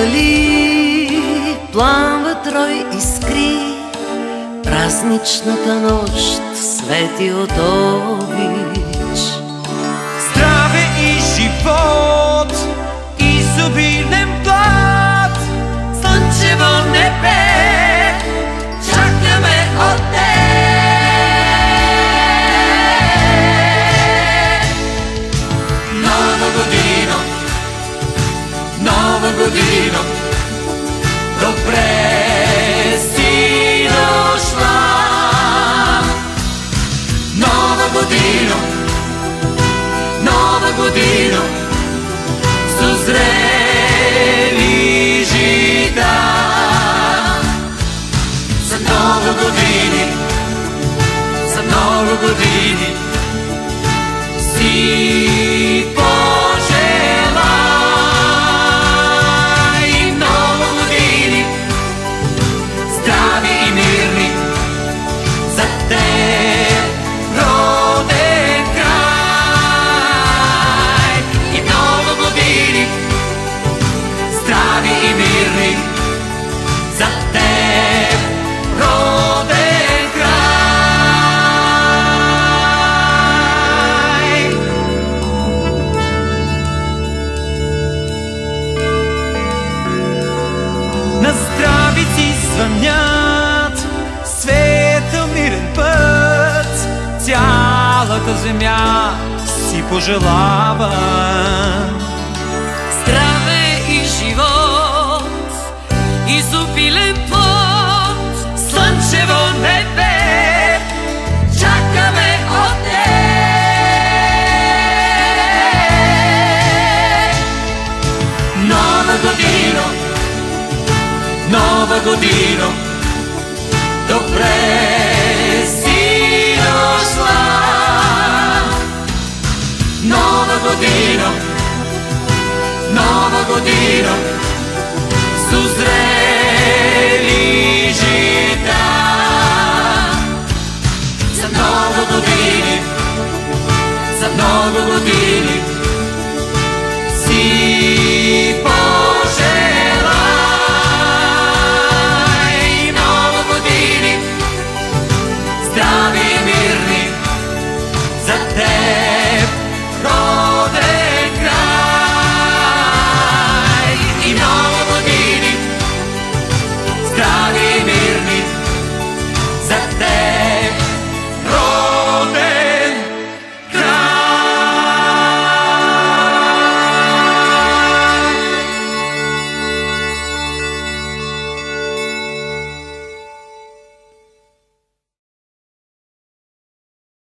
дали пламват рой искри, празничната нощ свети от обич. Здраве и живот, изобилен плод, слънчево небе, чакаме от теб. Нова година, нова година, добре си дошла. Нова година, нова година, созрели жита. За много години, за много години си пожелай. Много години, здрави и мирни, за теб роден край. И много години, здрави и мирни, за теб роден край. На здравици звънят, света мирен път, цялата земя си пожелава. Здраве и живот, изобилен плод, слънчево небе, чакаме от теб. Нова година, нова година, добре си дошла. Нова година, нова година, созрели жита. За много години, за много години си пожелай. Много години, здрави и мирни, за теб роден край. И много години, здрави и мирни,